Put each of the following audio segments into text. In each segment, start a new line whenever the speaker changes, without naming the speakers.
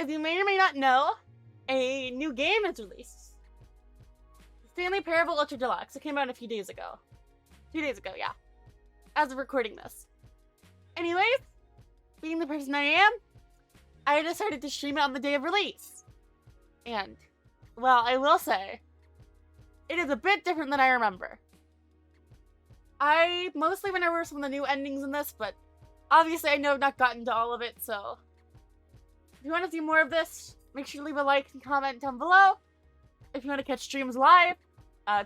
as you may or may not know, a new game is released. Stanley Parable Ultra Deluxe. It came out a few days ago. 2 days ago, yeah. As of recording this. Anyways, being the person I am, I decided to stream it on the day of release. And, well, I will say, it is a bit different than I remember. I mostly went over some of the new endings in this, but obviously I know I've not gotten to all of it, so if you want to see more of this, make sure to leave a like and comment down below. If you want to catch streams live,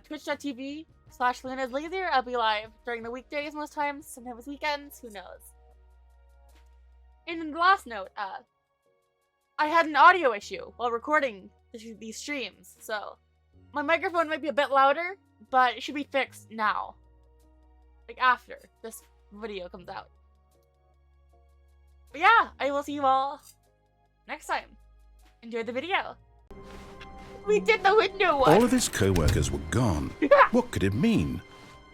twitch.tv/LunaIsLazier. I'll be live during the weekdays most times, sometimes weekends, who knows. And in the last note, I had an audio issue while recording these streams, so my microphone might be a bit louder, but it should be fixed now. Like after this video comes out. But yeah, I will see you all next time. Enjoy the video. We did the window one!
All of his co-workers were gone. What could it mean?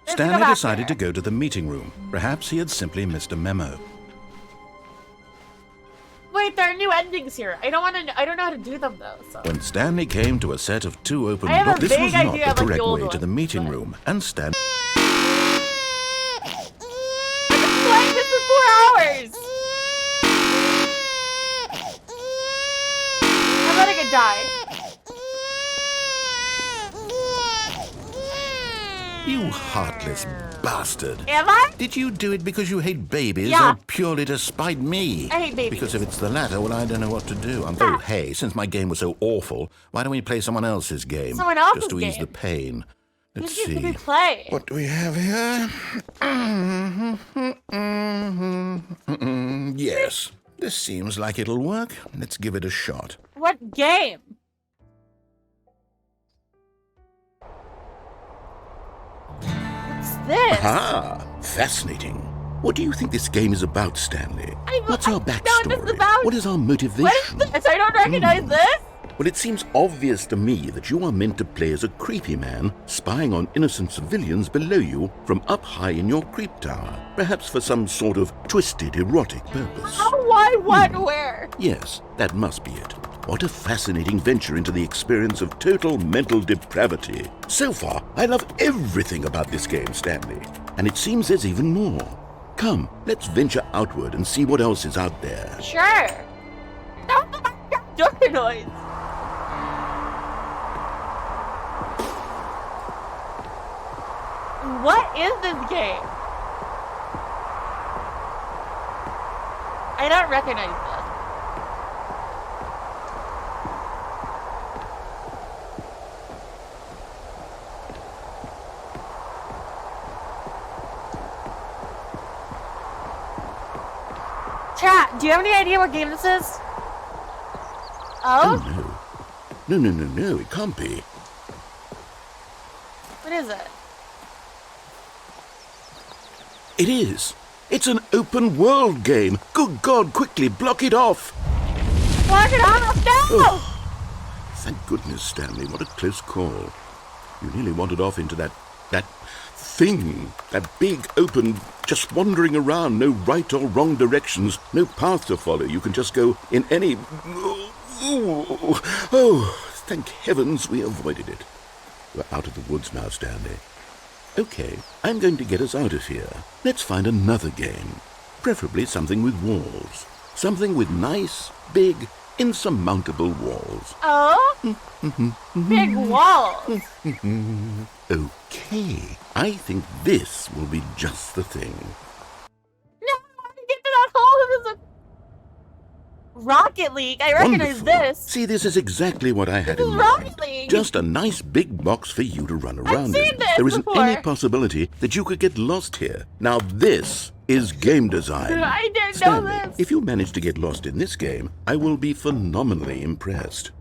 Let's
Stanley
go back
decided
there.
to go to the meeting room. Perhaps he had simply missed a memo.
Wait, there are new endings here. I don't know how to do them though, so.
When Stanley came to a set of 2 open
I have a
doors, this was
vague
not
idea
the
of, like, the
correct
old
way to the
ones,
meeting
but-
room, and Stanley...
I've been playing this for 4 hours! I'm letting it die.
You heartless bastard.
Am I?
Did you do it because you hate babies,
Yeah.
or purely to spite me?
I hate babies.
Because if it's the latter, well, I don't know what to do. Oh, hey, since my game was so awful, why don't we play someone else's game?
Someone else's
Just to ease
game?
the pain. Let's
Whose game
see.
did we play?
What do we have here? Yes, this seems like it'll work. Let's give it a shot.
What game? What's this?
Ah, fascinating. What do you think this game is about, Stanley? What's our
I don't know what this is
backstory?
about.
What is our motivation?
What is this? I don't recognize this.
Well, it seems obvious to me that you are meant to play as a creepy man spying on innocent civilians below you from up high in your creep tower, perhaps for some sort of twisted, erotic purpose.
How, why, what, where?
Yes, that must be it. What a fascinating venture into the experience of total mental depravity. So far, I love everything about this game, Stanley. And it seems there's even more. Come, let's venture outward and see what else is out there.
Sure. Don't door noise. What is this game? I don't recognize this. Chat, do you have any idea what game this is? Oh?
Oh, no. No, it can't be.
What is it?
It is. It's an open world game. Good God, quickly block it off.
Block it off! No!
Oh. Thank goodness, Stanley. What a close call. You nearly wandered off into that thing. That big, open, just wandering around. No right or wrong directions. No path to follow. You can just go in any... Oh, thank heavens we avoided it. We're out of the woods now, Stanley. Okay, I'm going to get us out of here. Let's find another game. Preferably something with walls. Something with nice, big, insurmountable walls.
Oh? Big walls.
Okay, I think this will be just the thing.
No, I want to get to that hole. There's a Rocket League. I recognize
Wonderful.
this.
See, this is exactly what I had
This
in
is
mind.
Rocket League.
Just a nice big box for you to run around
seen
in.
this
There isn't
before.
any possibility that you could get lost here. Now this is game design.
I didn't
Stanley,
know this.
if you manage to get lost in this game, I will be phenomenally impressed.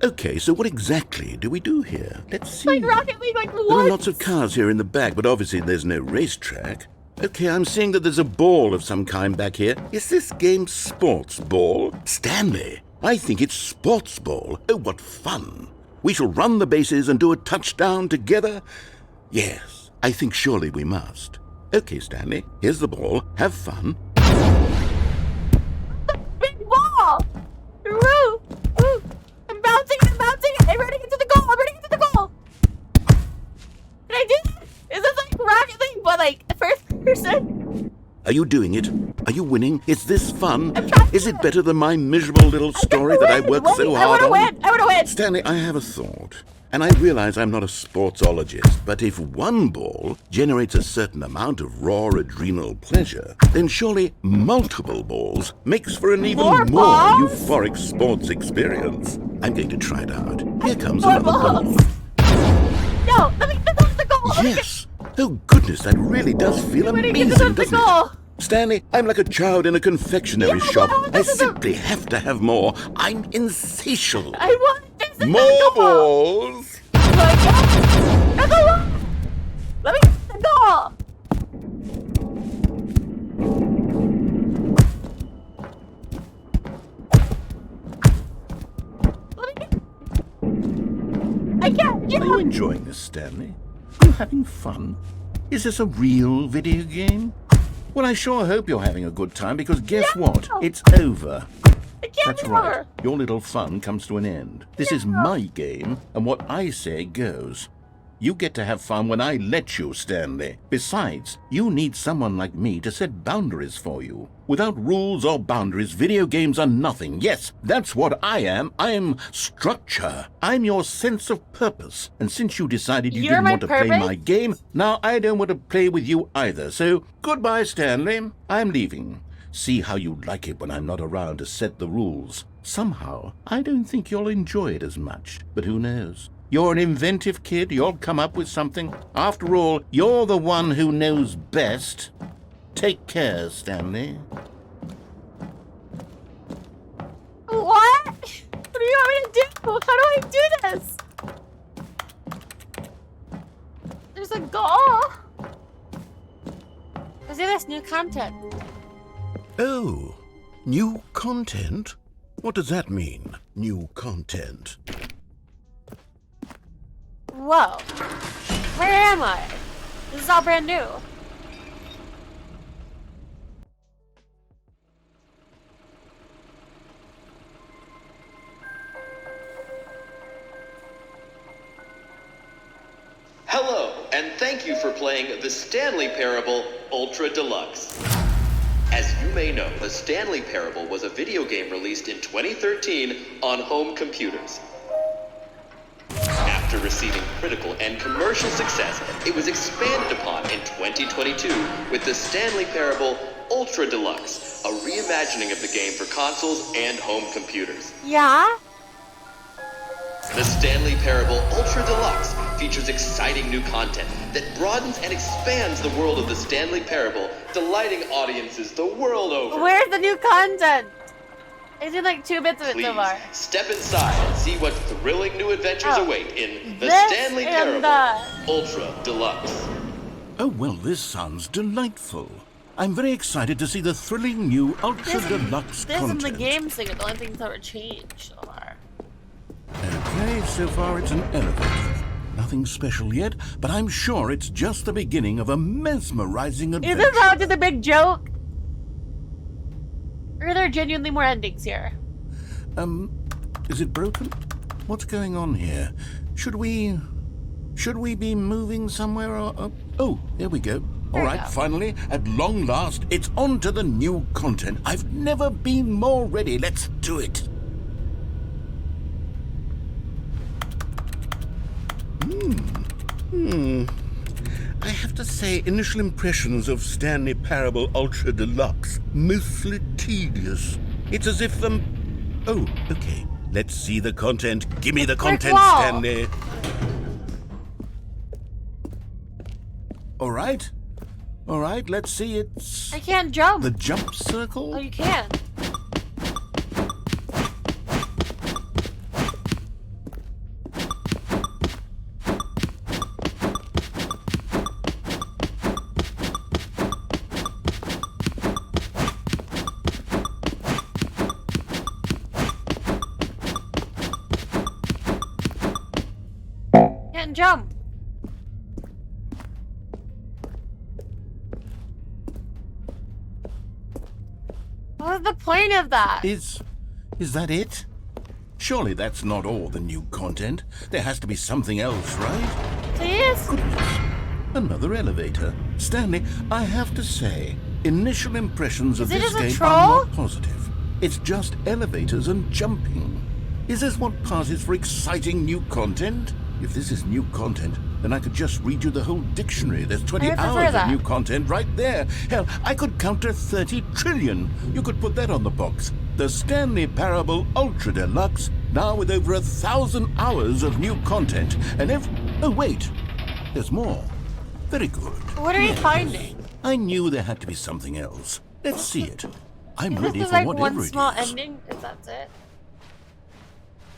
Okay, so what exactly do we do here? Let's see.
Like Rocket League, like what?
There are lots of cars here in the back, but obviously there's no racetrack. Okay, I'm seeing that there's a ball of some kind back here. Is this game sports ball? Stanley, I think it's sports ball. Oh, what fun. We shall run the bases and do a touchdown together? Yes, I think surely we must. Okay, Stanley, here's the ball. Have fun.
first person.
Are you doing it? Are you winning? Is this fun?
I'm trying
Is
to
it better than my miserable little story that I worked so hard on?
I want to win.
Stanley, I have a thought. And I realize I'm not a sportsologist, but if one ball generates a certain amount of raw adrenal pleasure, then surely multiple balls makes for an even more
balls?
euphoric sports experience. I'm going to try it out. Here comes
More
another ball.
balls. No, let me get the goal.
Yes. Oh, goodness, that really does feel amazing, doesn't it? Stanley, I'm like a child in a confectionery shop. I simply have to have more. I'm insatiable.
I want this.
More balls.
Let me get the goal. I can't jump.
Are you enjoying this, Stanley? Are you having fun? Is this a real video game? Well, I sure hope you're having a good time, because guess what? It's over.
I can't
That's
more.
right. Your little fun comes to an end. This is my game, and what I say goes. You get to have fun when I let you, Stanley. Besides, you need someone like me to set boundaries for you. Without rules or boundaries, video games are nothing. Yes, that's what I am. I'm structure. I'm your sense of purpose. And since you decided you didn't want to play my game, now I don't want to play with you either. So, goodbye, Stanley. I'm leaving. See how you like it when I'm not around to set the rules. Somehow, I don't think you'll enjoy it as much. But who knows? You're an inventive kid. You'll come up with something. After all, you're the one who knows best. Take care, Stanley.
What? What do you want me to do? How do I do this? There's a goal. Is there this new content?
Oh, new content? What does that mean, new content?
Whoa. Where am I? This is all brand new.
Hello, and thank you for playing the Stanley Parable Ultra Deluxe. As you may know, the Stanley Parable was a video game released in 2013 on home computers. After receiving critical and commercial success, it was expanded upon in 2022 with the Stanley Parable Ultra Deluxe, a reimagining of the game for consoles and home computers.
Yeah?
The Stanley Parable Ultra Deluxe features exciting new content that broadens and expands the world of the Stanley Parable, delighting audiences the world over.
Where's the new content? I did like 2 bits of it so far.
Please, step inside and see what thrilling new adventures await in the
This
Stanley
and
Parable Ultra Deluxe.
Oh, well, this sounds delightful. I'm very excited to see the thrilling new Ultra Deluxe
This
content.
and the game thing are the only things that were changed so far.
Okay, so far it's an elevator. Nothing special yet, but I'm sure it's just the beginning of a mesmerizing adventure.
Is this how to the big joke? Or are there genuinely more endings here?
Is it broken? What's going on here? Should we be moving somewhere or... Oh, there we go. All right, finally, at long last, it's on to the new content. I've never been more ready. Let's do it. I have to say, initial impressions of Stanley Parable Ultra Deluxe, mostly tedious. It's as if Oh, okay. Let's see the content. Give me the content, Stanley. All right, let's see. It's...
I can't jump.
The jump circle?
Oh, you can. Can't jump. What's the point of that?
Is that it? Surely that's not all the new content. There has to be something else, right?
Please?
Goodness. Another elevator. Stanley, I have to say, initial impressions of
Is it
this
just a
game
troll?
are not positive. It's just elevators and jumping. Is this what passes for exciting new content? If this is new content, then I could just read you the whole dictionary. There's 20
I prefer
hours
that.
of new content right there. Hell, I could count to 30 trillion. You could put that on the box. The Stanley Parable Ultra Deluxe, now with over 1,000 hours of new content. And oh wait, there's more. Very good.
What are you
Yes.
finding?
I knew there had to be something else. Let's see it. I'm
Is
ready
this
for
like
whatever
one small
it is.
ending? Is that it?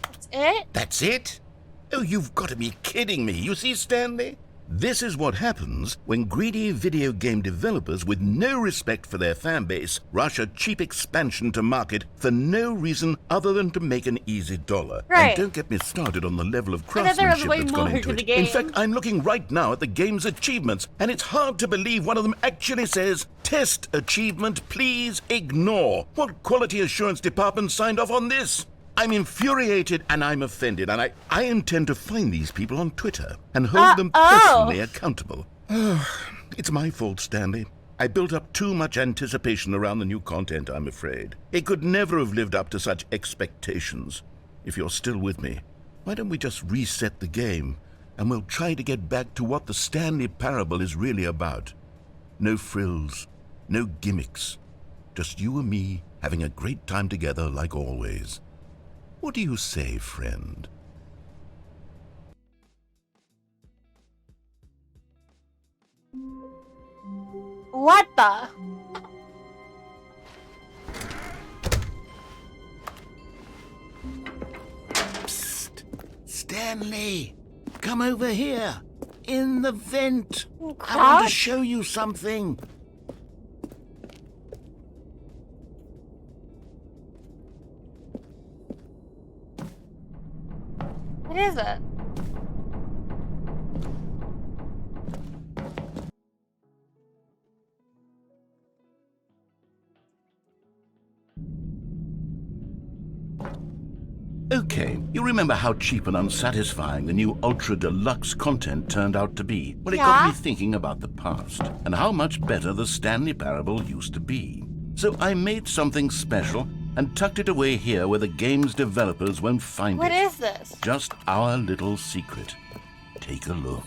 That's it?
That's it? Oh, you've got to be kidding me. You see, Stanley? This is what happens when greedy video game developers with no respect for their fan base rush a cheap expansion to market for no reason other than to make an easy dollar.
Right.
And don't get me started on the level of
I thought there was
craftsmanship
way
that's gone
more
into
to the
it.
game.
In fact, I'm looking right now at the game's achievements, and it's hard to believe one of them actually says, "Test achievement, please ignore." What quality assurance department signed off on this? I'm infuriated and I'm offended, and I intend to find these people on Twitter and hold them personally accountable. It's my fault, Stanley. I built up too much anticipation around the new content, I'm afraid. It could never have lived up to such expectations. If you're still with me, why don't we just reset the game, and we'll try to get back to what the Stanley Parable is really about. No frills, no gimmicks. Just you and me having a great time together like always. What do you say, friend?
What the?
Psst! Stanley! Come over here! In the vent! I want to
Crouch?
show you something!
What is it?
Okay, you remember how cheap and unsatisfying the new Ultra Deluxe content turned out to be? Well, it got
Yeah.
me thinking about the past and how much better the Stanley Parable used to be. So I made something special and tucked it away here where the game's developers won't find
What
it.
is this?
Just our little secret. Take a look.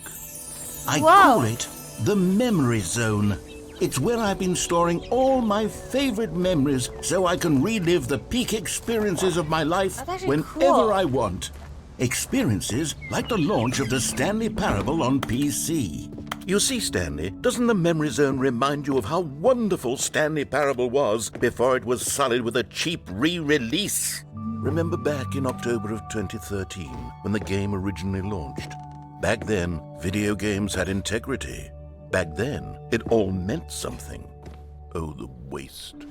I
Whoa.
call it the Memory Zone. It's where I've been storing all my favorite memories so I can relive the peak experiences of my life
That's actually
whenever
cool.
I want. Experiences like the launch of the Stanley Parable on PC. You see, Stanley, doesn't the Memory Zone remind you of how wonderful Stanley Parable was before it was sullied with a cheap re-release? Remember back in October of 2013 when the game originally launched? Back then, video games had integrity. Back then, it all meant something. Oh, the waste.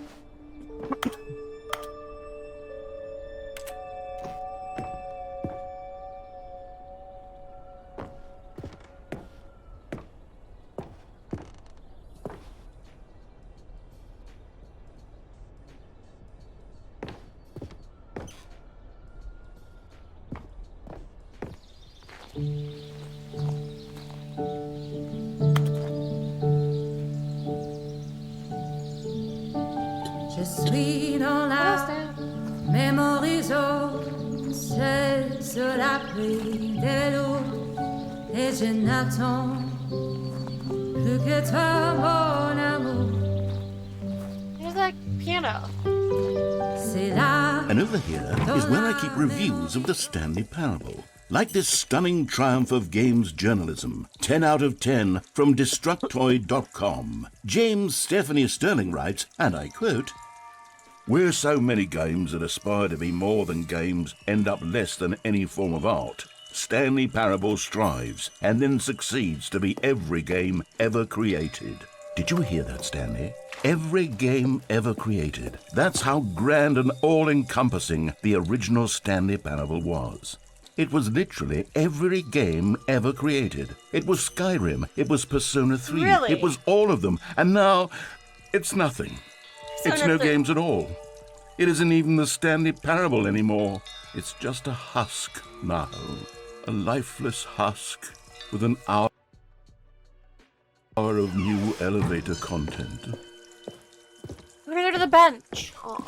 Je suis dans
What is
la
that?
même horizon, seul sur la pluie de l'eau, et je n'attends plus que toi, mon amour.
There's that piano.
C'est là.
And over here is where I keep reviews of the Stanley Parable. Like this stunning triumph of games journalism, 10 out of 10 from Destructoid.com. James Stephanie Sterling writes, and I quote, "Where so many games that aspire to be more than games end up less than any form of art, Stanley Parable strives and then succeeds to be every game ever created." Did you hear that, Stanley? Every game ever created. That's how grand and all-encompassing the original Stanley Parable was. It was literally every game ever created. It was Skyrim. It was Persona 3.
Really?
It was all of them. And now, it's nothing. It's
Persona
no
3.
games at all. It isn't even the Stanley Parable anymore. It's just a husk now. A lifeless husk with an hour. Hour of new elevator content.
I'm gonna go to the bench. Oh.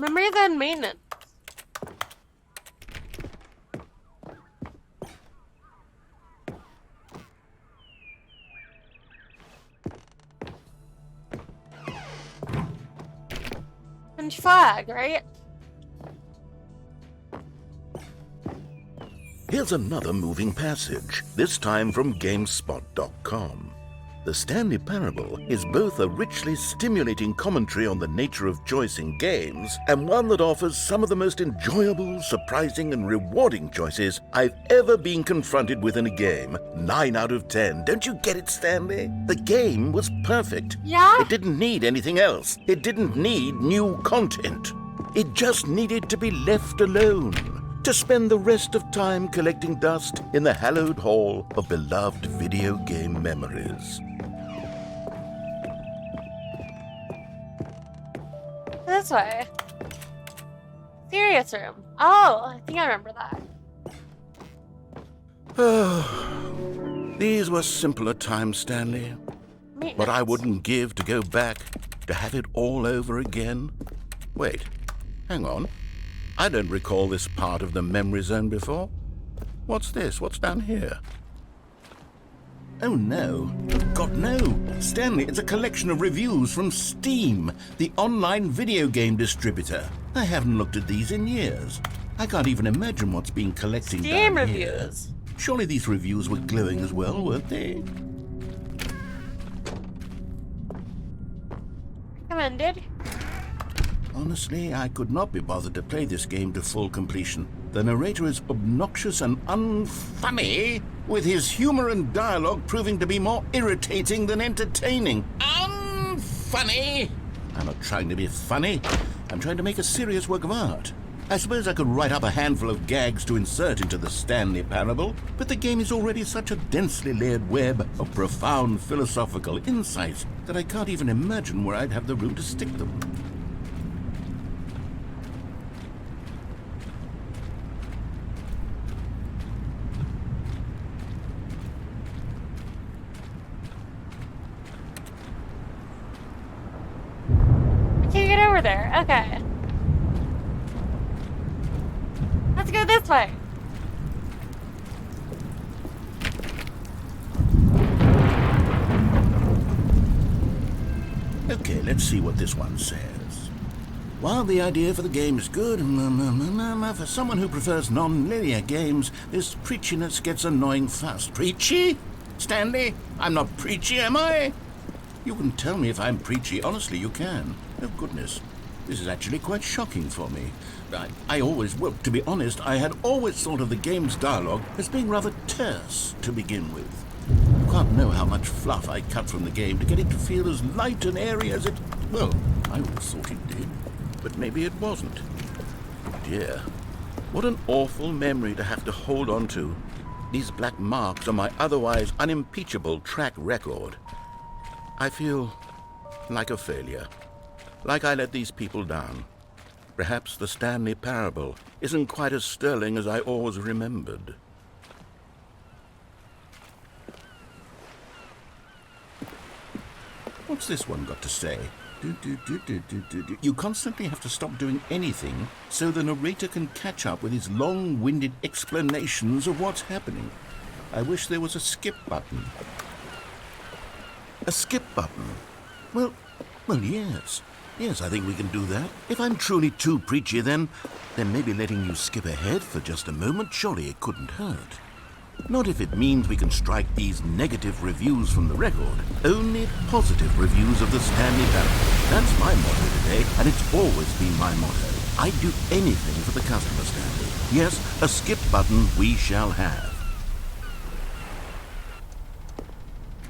Memories and maintenance. Bench flag, right?
Here's another moving passage, this time from GameSpot.com. The Stanley Parable is both a richly stimulating commentary on the nature of choice in games and one that offers some of the most enjoyable, surprising, and rewarding choices I've ever been confronted with in a game. 9 out of 10. Don't you get it, Stanley? The game was perfect.
Yeah?
It didn't need anything else. It didn't need new content. It just needed to be left alone, to spend the rest of time collecting dust in the hallowed hall of beloved video game memories.
This way. Serious room. Oh, I think I remember that.
These were simpler times, Stanley. But I wouldn't give to go back, to have it all over again. Wait, hang on. I don't recall this part of the memory zone before. What's this? What's down here? Oh no. Oh God, no. Stanley, it's a collection of reviews from Steam, the online video game distributor. I haven't looked at these in years. I can't even imagine what's been collecting
Steam
down here.
reviews.
Surely these reviews were glowing as well, weren't they?
Recommended.
Honestly, I could not be bothered to play this game to full completion. The narrator is obnoxious and unfunny, with his humor and dialogue proving to be more irritating than entertaining. Unfunny! I'm not trying to be funny. I'm trying to make a serious work of art. I suppose I could write up a handful of gags to insert into the Stanley Parable, but the game is already such a densely layered web of profound philosophical insights that I can't even imagine where I'd have the room to stick them.
Can you get over there? Okay. Let's go this way.
Okay, let's see what this one says. While the idea for the game is good, for someone who prefers non-linear games, this preachiness gets annoying fast. Preachy? Stanley, I'm not preachy, am I? You can tell me if I'm preachy. Honestly, you can. Oh, goodness. This is actually quite shocking for me. Well, to be honest, I had always thought of the game's dialogue as being rather terse to begin with. You can't know how much fluff I cut from the game to get it to feel as light and airy as it... Well, I always thought it did, but maybe it wasn't. Dear, what an awful memory to have to hold on to. These black marks on my otherwise unimpeachable track record. I feel like a failure, like I let these people down. Perhaps the Stanley Parable isn't quite as sterling as I always remembered. What's this one got to say? You constantly have to stop doing anything so the narrator can catch up with his long-winded explanations of what's happening. I wish there was a skip button. A skip button? Well, yes. Yes, I think we can do that. If I'm truly too preachy, then maybe letting you skip ahead for just a moment, surely it couldn't hurt. Not if it means we can strike these negative reviews from the record. Only positive reviews of the Stanley Parable. That's my motto today, and it's always been my motto. I'd do anything for the customer, Stanley. Yes, a skip button we shall have.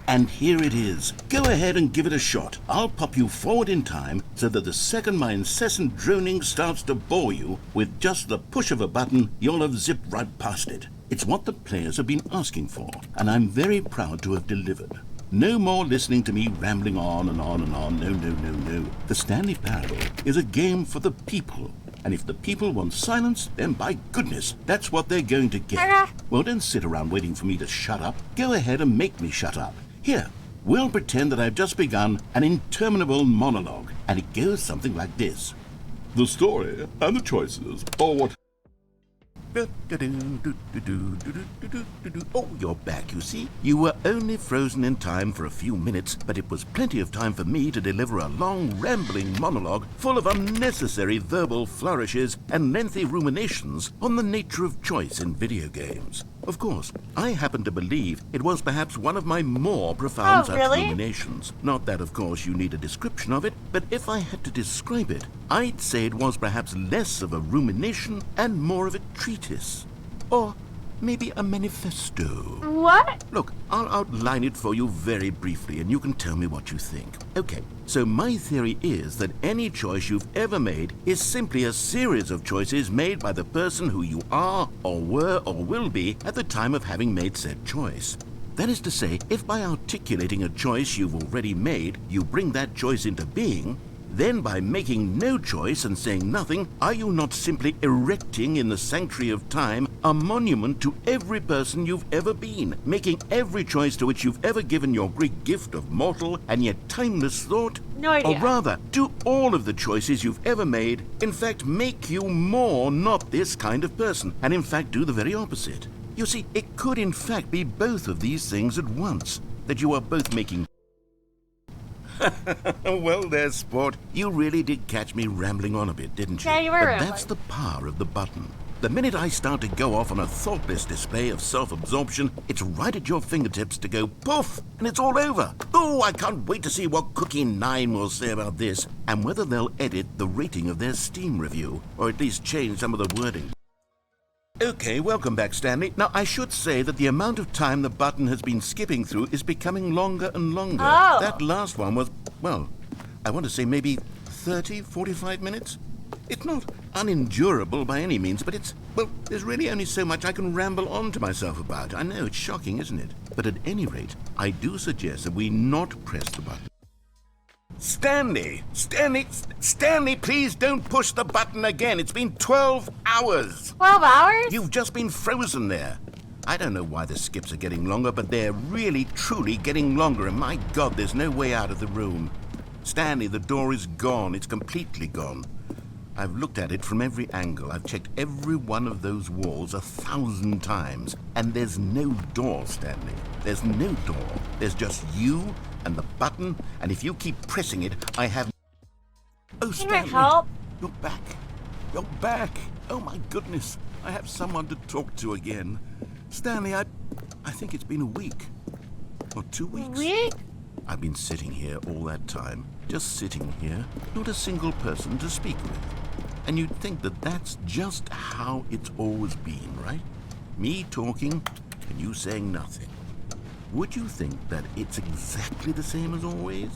And here it is. Go ahead and give it a shot. I'll pop you forward in time so that the second my incessant droning starts to bore you, with just the push of a button, you'll have zipped right past it. It's what the players have been asking for, and I'm very proud to have delivered. No more listening to me rambling on and on and on. No. The Stanley Parable is a game for the people, And if the people want silence, then by goodness, that's what they're going to get.
Okay.
Well, don't sit around waiting for me to shut up. Go ahead and make me shut up. Here, we'll pretend that I've just begun an interminable monologue, and it goes something like this. The story and the choices, or what... Oh, you're back, you see. You were only frozen in time for a few minutes, but it was plenty of time for me to deliver a long, rambling monologue full of unnecessary verbal flourishes and lengthy ruminations on the nature of choice in video games. Of course, I happen to believe it was perhaps one of my more profound such ruminations. Not that, of course, you need a description of it, but if I had to describe it, I'd say it was perhaps less of a rumination and more of a treatise. Or maybe a manifesto.
What?
Look, I'll outline it for you very briefly, and you can tell me what you think. Okay, so my theory is that any choice you've ever made is simply a series of choices made by the person who you are, or were, or will be at the time of having made said choice. That is to say, if by articulating a choice you've already made, you bring that choice into being, then by making no choice and saying nothing, are you not simply erecting in the sanctuary of time a monument to every person you've ever been, making every choice to which you've ever given your great gift of mortal and yet timeless thought?
No idea.
Or rather, do all of the choices you've ever made, in fact, make you more not this kind of person, and in fact do the very opposite? You see, it could in fact be both of these things at once, that you are both making... Well there, sport. You really did catch me rambling on a bit, didn't you?
Yeah, you were
But
rambling.
that's the power of the button. The minute I start to go off on a thoughtless display of self-absorption, it's right at your fingertips to go poof, and it's all over. Oh, I can't wait to see what Cookie 9 will say about this, and whether they'll edit the rating of their Steam review, or at least change some of the wording. Okay, welcome back, Stanley. Now, I should say that the amount of time the button has been skipping through is becoming longer and longer.
Oh.
That last one was, well, I want to say maybe 30, 45 minutes? It's not unendurable by any means, but it's, well, there's really only so much I can ramble on to myself about. I know, it's shocking, isn't it? But at any rate, I do suggest that we not press the button. Stanley, please don't push the button again. It's been 12 hours.
12 hours?
You've just been frozen there. I don't know why the skips are getting longer, but they're really, truly getting longer, and my God, there's no way out of the room. Stanley, the door is gone. It's completely gone. I've looked at it from every angle. I've checked every one of those walls 1,000 times, and there's no door, Stanley. There's no door. There's just you and the button, and if you keep pressing it, I have... Oh,
Can I
Stanley,
help?
you're back. You're back. Oh, my goodness. I have someone to talk to again. Stanley, I think it's been a week. Or 2 weeks.
Week?
I've been sitting here all that time. Just sitting here. Not a single person to speak with. And you'd think that that's just how it's always been, right? Me talking and you saying nothing. Would you think that it's exactly the same as always?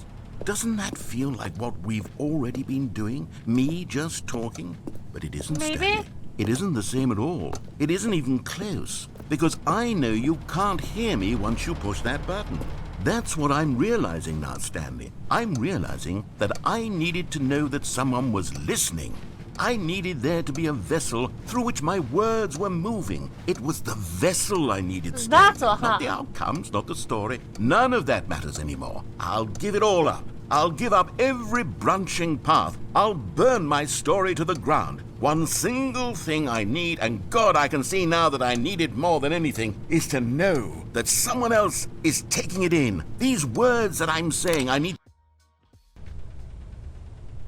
Doesn't that feel like what we've already been doing? Me just talking? But it isn't,
Maybe.
Stanley. It isn't the same at all. It isn't even close. Because I know you can't hear me once you push that button. That's what I'm realizing now, Stanley. I'm realizing that I needed to know that someone was listening. I needed there to be a vessel through which my words were moving. It was the vessel I needed, Stanley.
That's all, huh?
Not the outcomes, not the story. None of that matters anymore. I'll give it all up. I'll give up every branching path. I'll burn my story to the ground. One single thing I need, and God, I can see now that I need it more than anything, is to know that someone else is taking it in. These words that I'm saying, I need...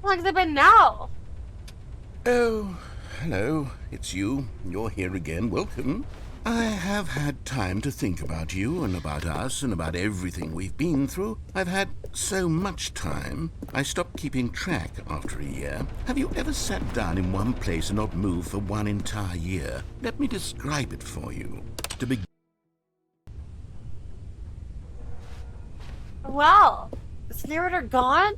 How long has it been now?
Oh, hello. It's you. You're here again. Welcome. I have had time to think about you and about us and about everything we've been through. I've had so much time. I stopped keeping track after a year. Have you ever sat down in one place and not moved for one entire year? Let me describe it for you. To begin...
Wow. Is the narrator gone?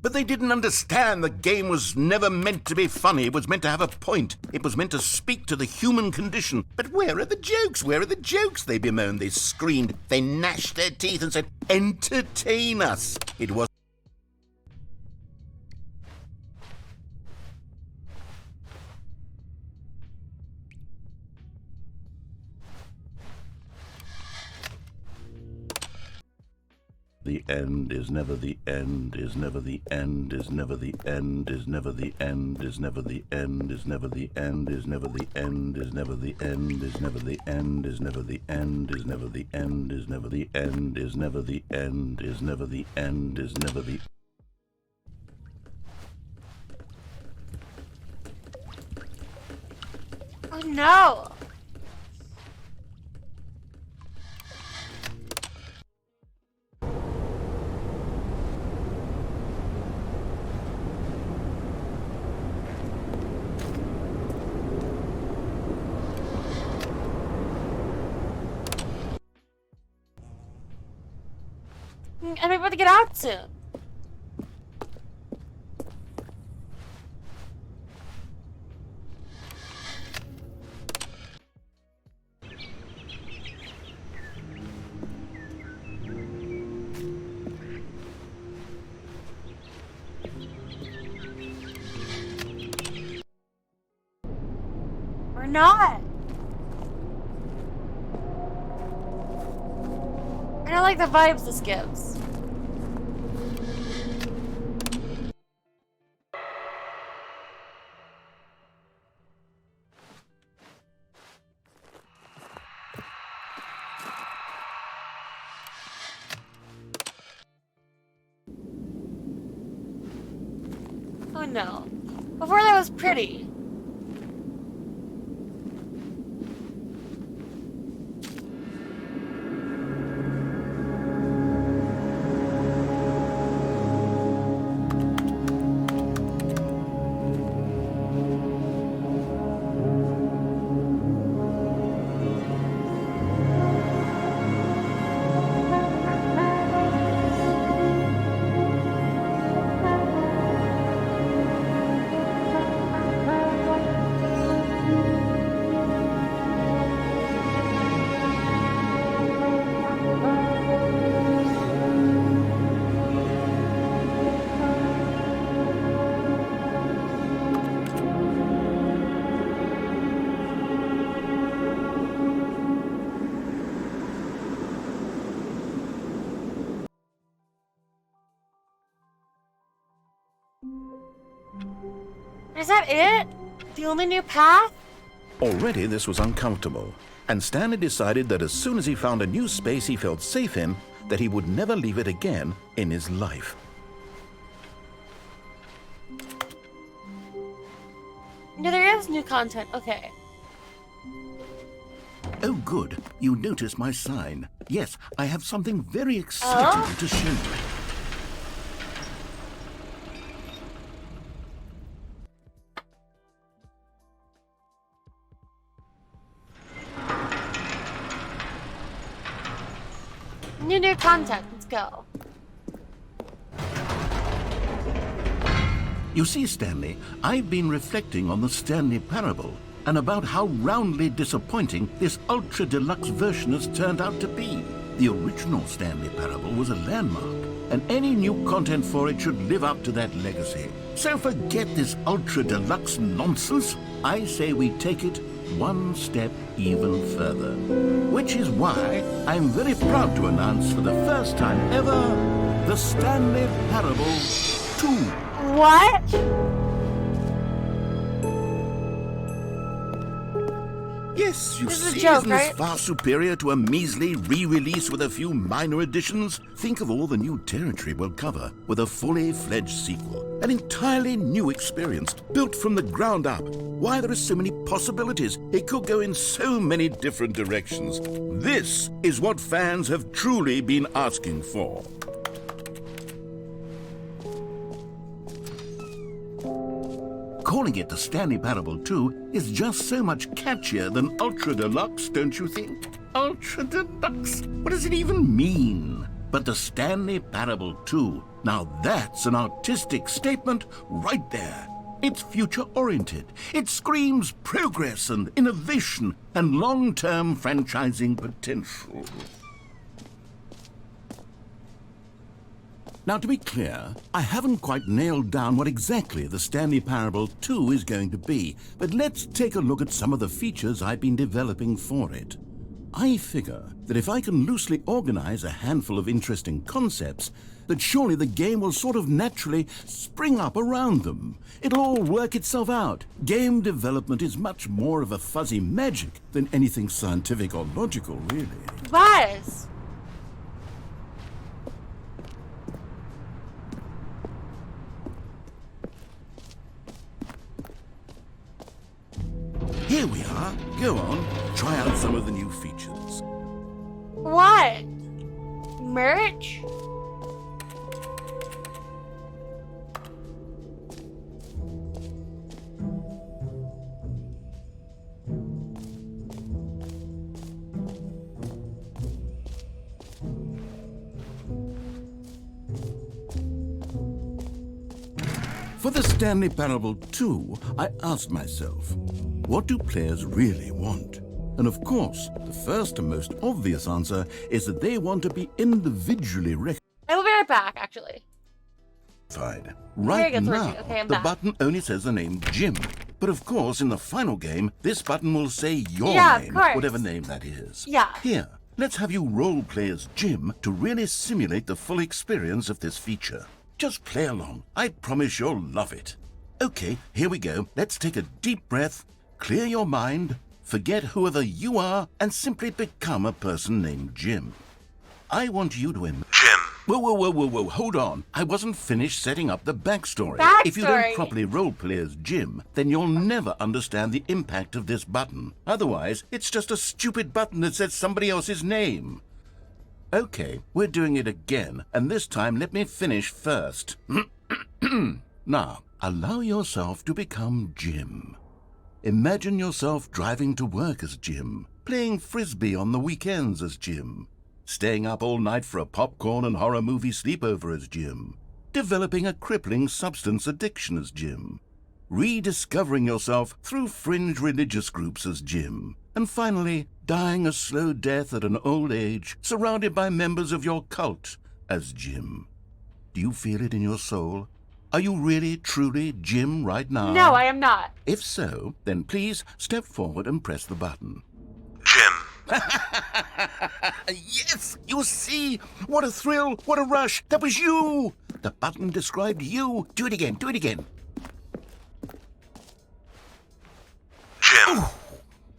But they didn't understand the game was never meant to be funny. It was meant to have a point. It was meant to speak to the human condition. But where are the jokes? Where are the jokes? They bemoaned, they screamed, they gnashed their teeth and said, entertain us. It was... The end is never the end, is never the end, is never the end, is never the end, is never the end, is never the end, is never the end, is never the end, is never the end, is never the end, is never the end, is never the end, is never the end, is never the end, is never the...
Oh no! I'm about to get out soon. Or not. I don't like the vibes this gives. Oh no. Before that was pretty. Is that it? The only new path?
Already this was uncomfortable, and Stanley decided that as soon as he found a new space he felt safe in, that he would never leave it again in his life.
No, there is new content. Okay.
Oh, good. You noticed my sign. Yes, I have something very exciting to show you.
New content. Let's go.
You see, Stanley, I've been reflecting on the Stanley Parable and about how roundly disappointing this ultra deluxe version has turned out to be. The original Stanley Parable was a landmark, and any new content for it should live up to that legacy. So forget this ultra deluxe nonsense. I say we take it one step even further. Which is why I'm very proud to announce for the first time ever, the Stanley Parable 2.
What?
Yes, you
This is a
see,
joke,
isn't this
right?
far superior to a measly re-release with a few minor additions? Think of all the new territory we'll cover with a fully fledged sequel. An entirely new experience, built from the ground up. Why, there are so many possibilities. It could go in so many different directions. This is what fans have truly been asking for. Calling it the Stanley Parable 2 is just so much catchier than Ultra Deluxe, don't you think? Ultra Deluxe? What does it even mean? but the Stanley Parable 2. Now that's an artistic statement right there. It's future-oriented. It screams progress and innovation and long-term franchising potential. Now, to be clear, I haven't quite nailed down what exactly the Stanley Parable 2 is going to be, but let's take a look at some of the features I've been developing for it. I figure that if I can loosely organize a handful of interesting concepts, that surely the game will sort of naturally spring up around them. It'll all work itself out. Game development is much more of a fuzzy magic than anything scientific or logical, really.
Buzz!
Here we are. Go on, try out some of the new features.
What? Merch?
For the Stanley Parable 2, I asked myself, what do players really want? And of course, the first and most obvious answer is that they want to be individually
I will be right back, actually.
rectified. Right
gets
now,
working. Okay, I'm
the
back.
button only says the name Jim. But of course, in the final game, this button will say your
Yeah, of
name,
course.
whatever name that is.
Yeah.
Here, let's have you role play as Jim to really simulate the full experience of this feature. Just play along. I promise you'll love it. Okay, here we go. Let's take a deep breath, clear your mind, forget whoever you are, and simply become a person named Jim. I want you to Jim. Whoa, hold on. I wasn't finished setting up the backstory. If you don't properly roleplay as Jim, then you'll never understand the impact of this button. Otherwise, it's just a stupid button that says somebody else's name. Okay, we're doing it again, and this time let me finish first. Now, allow yourself to become Jim. Imagine yourself driving to work as Jim, playing frisbee on the weekends as Jim, staying up all night for a popcorn and horror movie sleepover as Jim, developing a crippling substance addiction as Jim, rediscovering yourself through fringe religious groups as Jim, and finally, dying a slow death at an old age, surrounded by members of your cult as Jim. Do you feel it in your soul? Are you really, truly Jim right now?
No, I am not.
If so, then please step forward and press the button.
Jim.
Yes! You see? What a thrill! What a rush! That was you! The button described you. Do it again. Do it again.
Jim.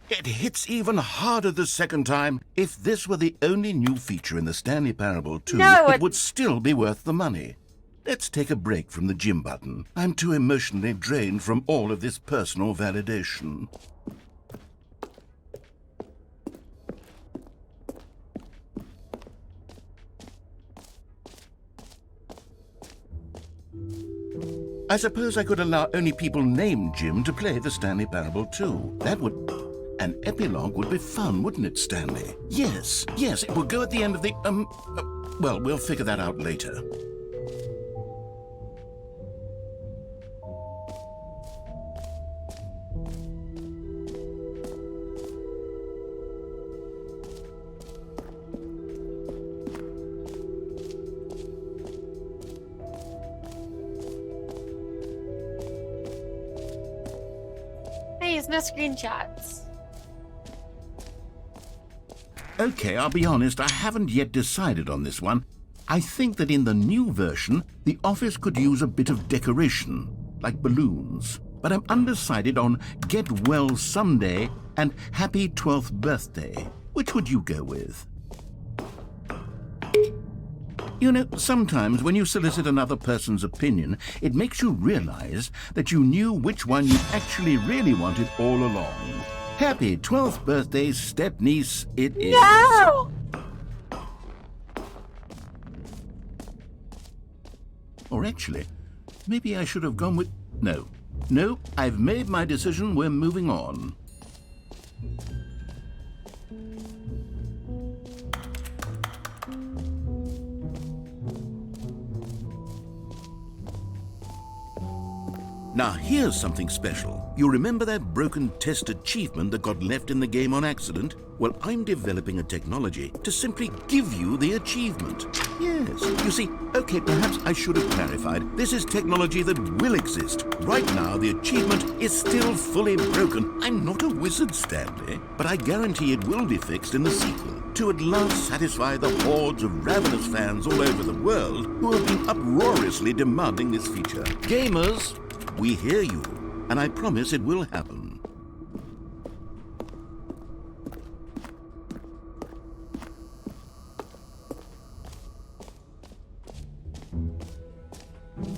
It hits even harder the second time. If this were the only new feature in the Stanley Parable 2,
No,
it would still be worth the money. Let's take a break from the Jim button. I'm too emotionally drained from all of this personal validation. I suppose I could allow only people named Jim to play the Stanley Parable 2. That would... An epilogue would be fun, wouldn't it, Stanley? Yes, it will go at the end of the... well, we'll figure that out later.
Please, no screenshots.
Okay, I'll be honest, I haven't yet decided on this one. I think that in the new version, the office could use a bit of decoration, like balloons. But I'm undecided on Get Well Someday and Happy 12th Birthday. Which would you go with? You know, sometimes when you solicit another person's opinion, it makes you realize that you knew which one you actually really wanted all along. Happy 12th birthday, step-niece, it is.
No!
Or actually, maybe I should have gone with... No, I've made my decision, we're moving on. Now here's something special. You remember that broken test achievement that got left in the game on accident? Well, I'm developing a technology to simply give you the achievement. Yes. You see, okay, perhaps I should have clarified. This is technology that will exist. Right now, the achievement is still fully broken. I'm not a wizard, Stanley, but I guarantee it will be fixed in the sequel to at last satisfy the hordes of ravenous fans all over the world who have been uproariously demanding this feature. Gamers, we hear you, and I promise it will happen.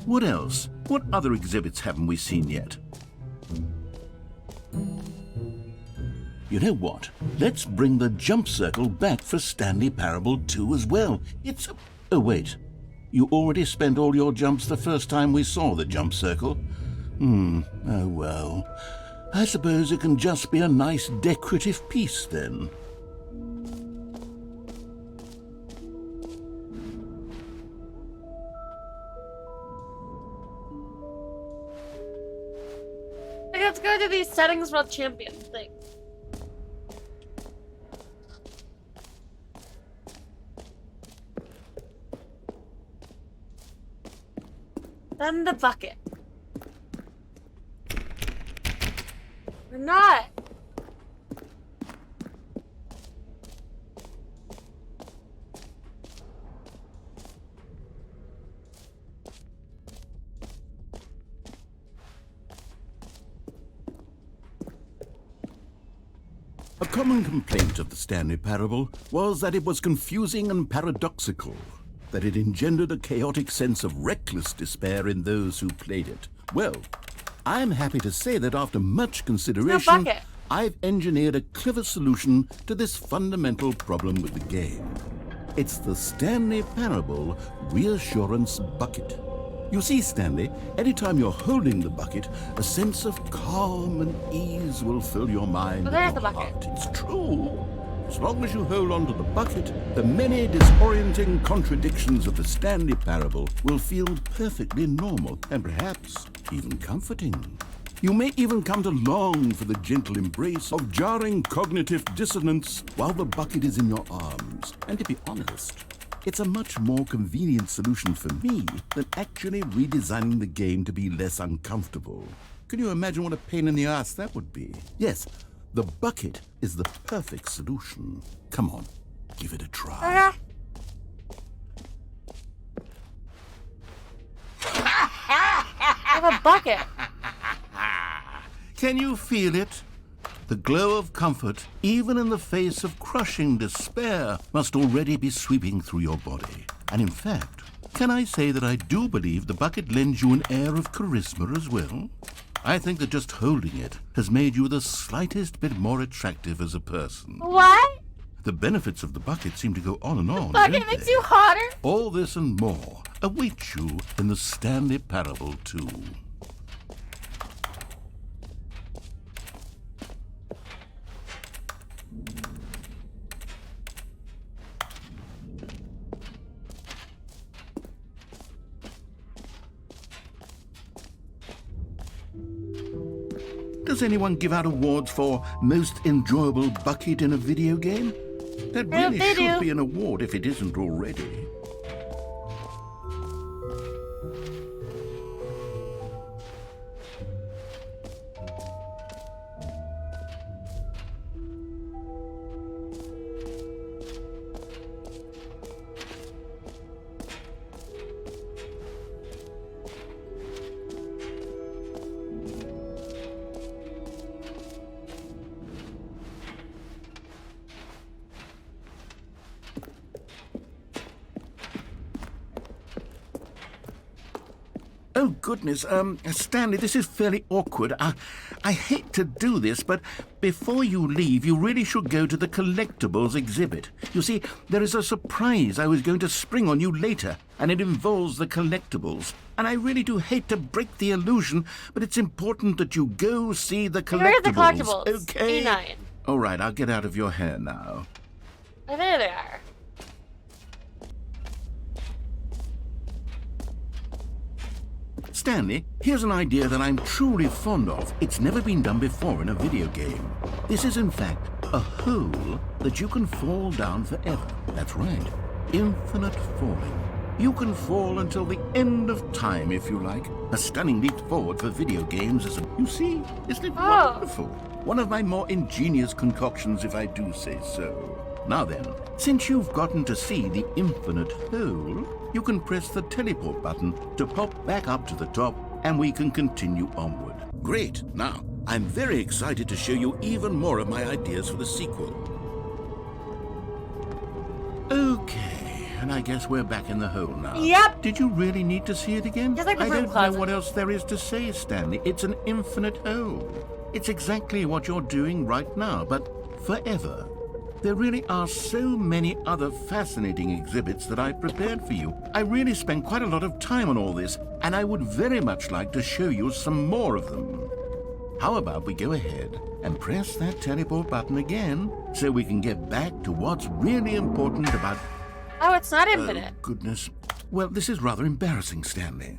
What else? What other exhibits haven't we seen yet? You know what? Let's bring the jump circle back for Stanley Parable 2 as well. It's a... Oh, wait. You already spent all your jumps the first time we saw the jump circle? Oh well. I suppose it can just be a nice decorative piece then.
Okay, let's go to these settings world champion thing. Then the bucket. We're not.
A common complaint of the Stanley Parable was that it was confusing and paradoxical, that it engendered a chaotic sense of reckless despair in those who played it. Well, I'm happy to say that after much consideration,
bucket.
I've engineered a clever solution to this fundamental problem with the game. It's the Stanley Parable Reassurance Bucket. You see, Stanley, anytime you're holding the bucket, a sense of calm and ease will fill your mind.
Oh, there's
and
the
your
bucket.
heart. It's true. As long as you hold on to the bucket, the many disorienting contradictions of the Stanley Parable will feel perfectly normal and perhaps even comforting. You may even come to long for the gentle embrace of jarring cognitive dissonance while the bucket is in your arms. And to be honest, it's a much more convenient solution for me than actually redesigning the game to be less uncomfortable. Can you imagine what a pain in the ass that would be? Yes, the bucket is the perfect solution. Come on, give it a try.
I have a bucket.
Can you feel it? The glow of comfort, even in the face of crushing despair, must already be sweeping through your body. And in fact, can I say that I do believe the bucket lends you an air of charisma as well? I think that just holding it has made you the slightest bit more attractive as a person.
What?
The benefits of the bucket seem to go on and on.
Bucket
don't
makes
they?
you hotter?
All this and more await you in the Stanley Parable 2. Does anyone give out awards for most enjoyable bucket in a video game? That really
They
should
do.
be an award if it isn't already. Oh, goodness. Stanley, this is fairly awkward. I hate to do this, but before you leave, you really should go to the Collectibles Exhibit. You see, there is a surprise I was going to spring on you later, and it involves the collectibles. And I really do hate to break the illusion, but it's important that you go see the collectibles.
Where are the collectibles?
Okay?
E9.
All right, I'll get out of your hair now.
Oh, there they are.
Stanley, here's an idea that I'm truly fond of. It's never been done before in a video game. This is, in fact, a hole that you can fall down forever. That's right. Infinite falling. You can fall until the end of time, if you like. A stunning leap forward for video games is a... You see? Isn't it wonderful? One of my more ingenious concoctions, if I do say so. Now then, since you've gotten to see the infinite hole, you can press the teleport button to pop back up to the top, and we can continue onward. Great! Now, I'm very excited to show you even more of my ideas for the sequel. Okay, and I guess we're back in the hole now.
Yep.
Did you really need to see it again?
Just like the
I
broom
don't
closet.
know what else there is to say, Stanley. It's an infinite hole. It's exactly what you're doing right now, but forever. There really are so many other fascinating exhibits that I've prepared for you. I really spent quite a lot of time on all this, and I would very much like to show you some more of them. How about we go ahead and press that teleport button again so we can get back to what's really important about...
Oh, it's not infinite.
Oh, goodness. Well, this is rather embarrassing, Stanley.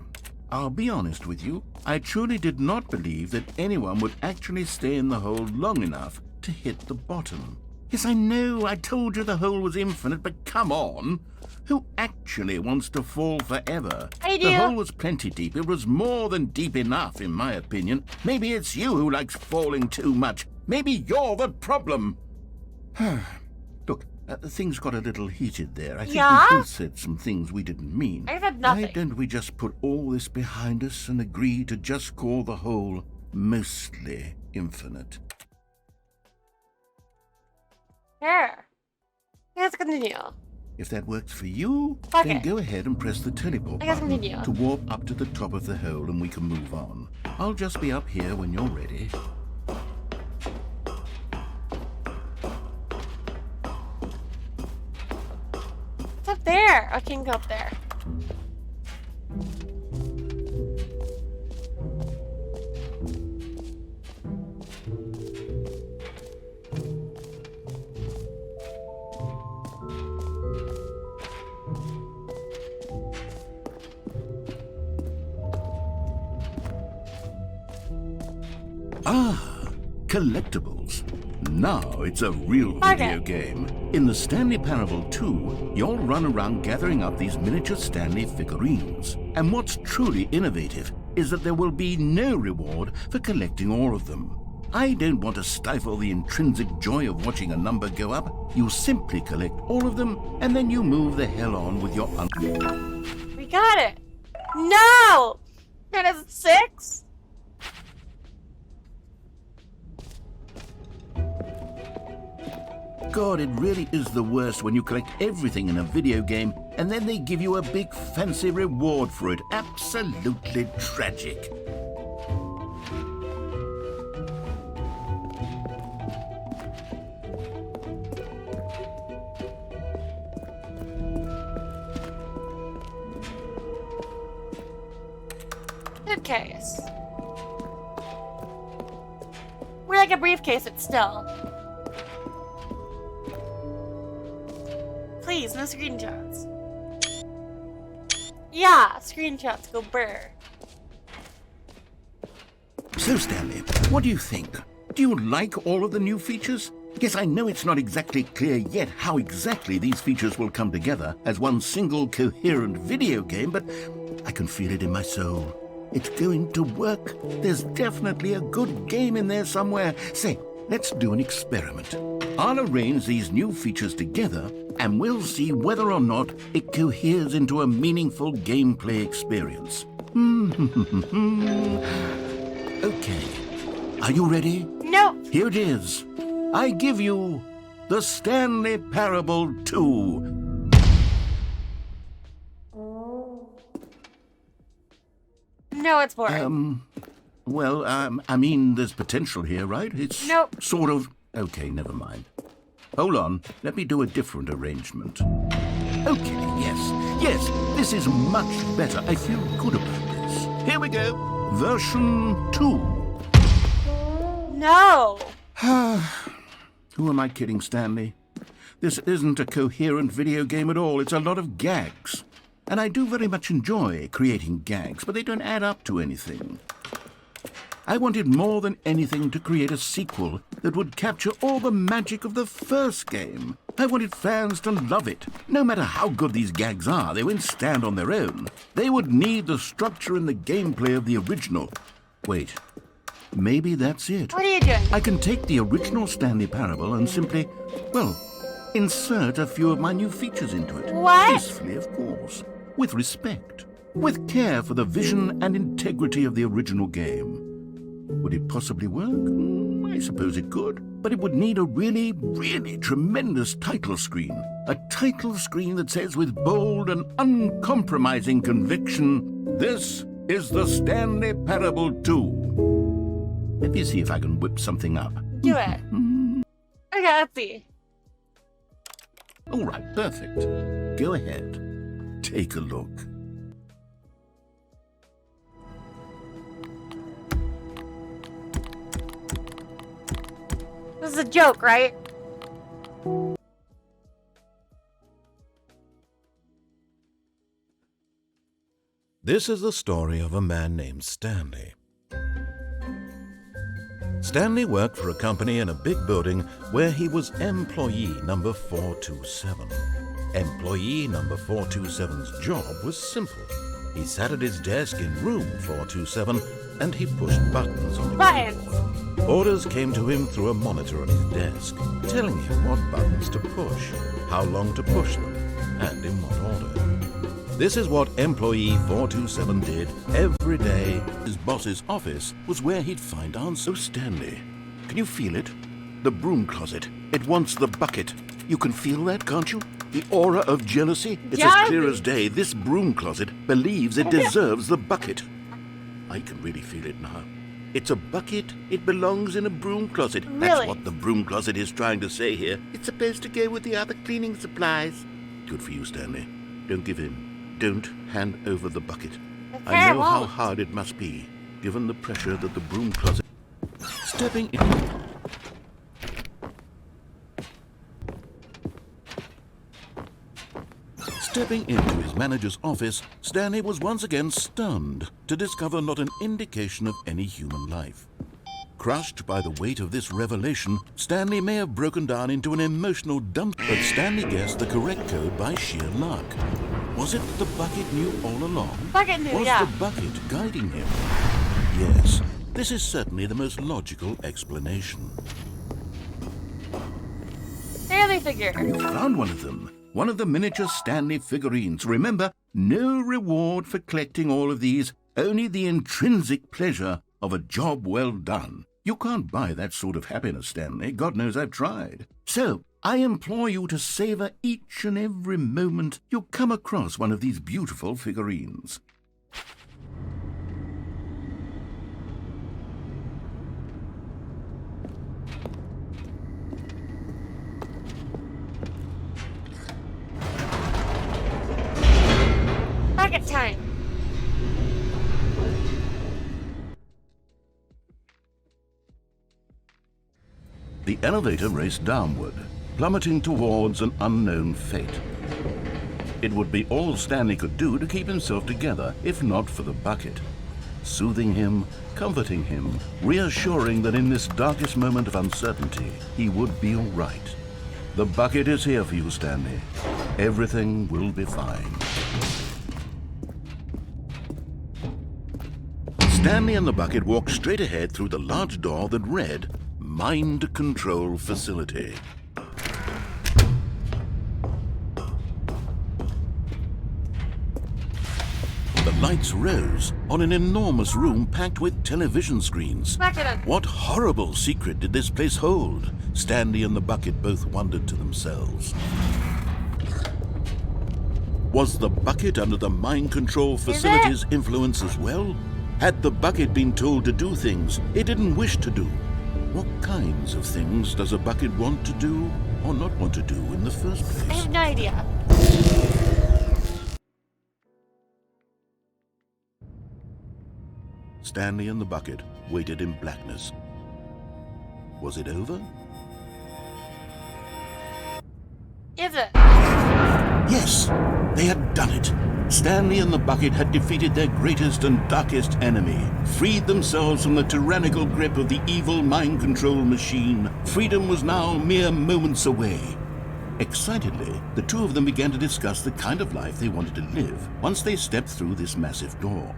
I'll be honest with you. I truly did not believe that anyone would actually stay in the hole long enough to hit the bottom. Yes, I know, I told you the hole was infinite, but come on. Who actually wants to fall forever?
I do.
The hole was plenty deep. It was more than deep enough, in my opinion. Maybe it's you who likes falling too much. Maybe you're the problem. Look, things got a little heated there. I think
Yeah?
we both said some things we didn't mean.
I said
Why
nothing.
don't we just put all this behind us and agree to just call the hole mostly infinite?
Sure. Let's continue.
If that works for you,
Fuck
then
it.
go ahead and press the teleport
I guess
button
continue.
to warp up to the top of the hole and we can move on. I'll just be up here when you're ready.
It's up there. I can go up there.
Ah, collectibles. Now it's a real video game. In the Stanley Parable 2, you'll run around gathering up these miniature Stanley figurines. And what's truly innovative is that there will be no reward for collecting all of them. I don't want to stifle the intrinsic joy of watching a number go up. You simply collect all of them, and then you move the hell on with your
We got it. No! That is 6?
God, it really is the worst when you collect everything in a video game and then they give you a big fancy reward for it. Absolutely tragic.
Suitcase. We're like a briefcase, it's still. Please, no screenshots. Yeah, screenshots go burr.
So, Stanley, what do you think? Do you like all of the new features? Yes, I know it's not exactly clear yet how exactly these features will come together as one single coherent video game, but I can feel it in my soul. It's going to work. There's definitely a good game in there somewhere. Say, let's do an experiment. I'll arrange these new features together, and we'll see whether or not it coheres into a meaningful gameplay experience. Okay. Are you ready?
No.
Here it is. I give you the Stanley Parable 2.
No, it's boring.
I mean, there's potential here, right? It's
Nope.
sort of... Okay, never mind. Hold on. Let me do a different arrangement. Okay, yes, this is much better. I feel good about this. Here we go. Version 2.
No.
Who am I kidding, Stanley? This isn't a coherent video game at all. It's a lot of gags. and I do very much enjoy creating gags, but they don't add up to anything. I wanted more than anything to create a sequel that would capture all the magic of the first game. I wanted fans to love it. No matter how good these gags are, they won't stand on their own. They would need the structure and the gameplay of the original. Wait, maybe that's it.
What are you doing?
I can take the original Stanley Parable and simply, well, insert a few of my new features into it.
What?
Tastefully, of course. With respect. With care for the vision and integrity of the original game. Would it possibly work? I suppose it could. But it would need a really, really tremendous title screen. A title screen that says with bold and uncompromising conviction, "This is the Stanley Parable 2." Let me see if I can whip something up.
Do it. Okay, let's see.
All right, perfect. Go ahead. Take a look.
This is a joke, right?
This is the story of a man named Stanley. Stanley worked for a company in a big building where he was employee number 427. Employee number 427's job was simple. He sat at his desk in room 427 and he pushed buttons on the
Buttons.
keyboard. Orders came to him through a monitor on his desk, telling him what buttons to push, how long to push them, and in what order. This is what employee 427 did every day. His boss's office was where he'd find answers.
Oh, Stanley, can you feel it? The broom closet. It wants the bucket. You can feel that, can't you? The aura of jealousy. It's as clear as day. This broom closet believes it deserves the bucket. I can really feel it now. It's a bucket. It belongs in a broom closet.
Really?
That's what the broom closet is trying to say here. It's supposed to go with the other cleaning supplies. Good for you, Stanley. Don't give in. Don't hand over the bucket.
Okay,
I know
I
how
won't.
hard it must be, given the pressure that the broom closet... Stepping in... Stepping into his manager's office, Stanley was once again stunned to discover not an indication of any human life. Crushed by the weight of this revelation, Stanley may have broken down into an emotional dump, but Stanley guessed the correct code by sheer luck. Was it the bucket knew all along?
Bucket knew,
Was
yeah.
the bucket guiding him? Yes, this is certainly the most logical explanation.
Stanley figure.
You found one of them. One of the miniature Stanley figurines. Remember, no reward for collecting all of these, only the intrinsic pleasure of a job well done. You can't buy that sort of happiness, Stanley. God knows I've tried. So, I implore you to savor each and every moment you come across one of these beautiful figurines.
Bucket time.
The elevator raced downward, plummeting towards an unknown fate. It would be all Stanley could do to keep himself together, if not for the bucket. Soothing him, comforting him, reassuring that in this darkest moment of uncertainty, he would be all right. The bucket is here for you, Stanley. Everything will be fine. Stanley and the bucket walked straight ahead through the large door that read, Mind Control Facility. The lights rose on an enormous room packed with television screens.
Bucket him.
What horrible secret did this place hold? Stanley and the bucket both wondered to themselves. Was the bucket under the mind control facility's influence as well? Had the bucket been told to do things it didn't wish to do? What kinds of things does a bucket want to do or not want to do in the first
I
place?
have no idea.
Stanley and the bucket waited in blackness. Was it over?
Is it?
Yes! Yes, they had done it. Stanley and the bucket had defeated their greatest and darkest enemy, freed themselves from the tyrannical grip of the evil mind control machine. Freedom was now mere moments away. Excitedly, the two of them began to discuss the kind of life they wanted to live once they stepped through this massive door.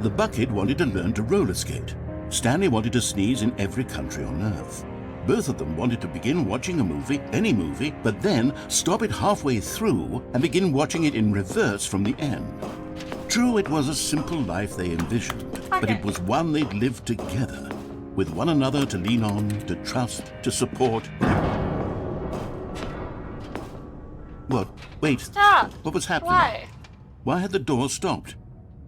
The bucket wanted to learn to roller skate. Stanley wanted to sneeze in every country on Earth. Both of them wanted to begin watching a movie, any movie, but then stop it halfway through and begin watching it in reverse from the end. True, it was a simple life they envisioned, but it was one they'd lived together, with one another to lean on, to trust, to support. What? Wait.
Stop!
What was happening?
Why?
Why had the door stopped?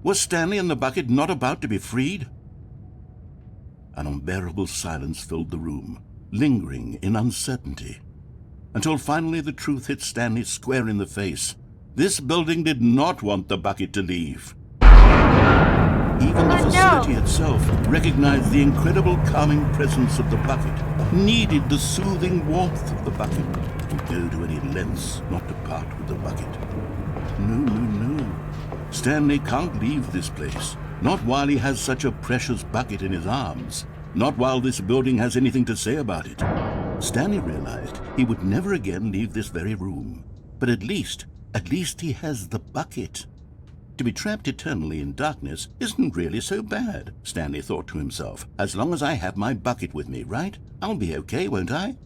Was Stanley and the bucket not about to be freed? An unbearable silence filled the room, lingering in uncertainty, until finally the truth hit Stanley square in the face. This building did not want the bucket to leave. Even the facility itself recognized the incredible calming presence of the bucket, needed the soothing warmth of the bucket, would go to any lengths not to part with the bucket. No. Stanley can't leave this place. Not while he has such a precious bucket in his arms. Not while this building has anything to say about it. Stanley realized he would never again leave this very room. But at least he has the bucket. To be trapped eternally in darkness isn't really so bad, Stanley thought to himself. As long as I have my bucket with me, right? I'll be okay, won't I?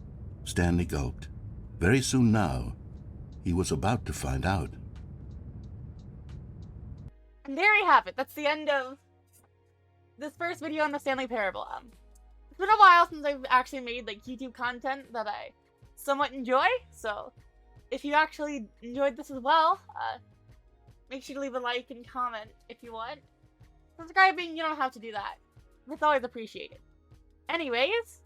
Stanley gulped. Very soon now, he was about to find out.
And there we have it. That's the end of this first video on the Stanley Parable. It's been a while since I've actually made like YouTube content that I somewhat enjoy, so if you actually enjoyed this as well, make sure to leave a like and comment if you want. Subscribing, you don't have to do that. It's always appreciated. Anyways,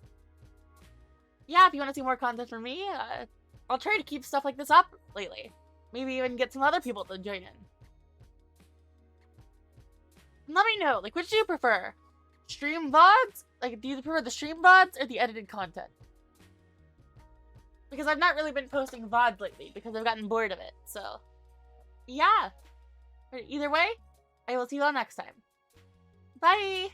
yeah, if you want to see more content from me, I'll try to keep stuff like this up lately. Maybe even get some other people to join in. Let me know, like, which do you prefer? Stream VODs? Like, do you prefer the stream VODs or the edited content? Because I've not really been posting VODs lately because I've gotten bored of it, so yeah. Either way, I will see you all next time. Bye!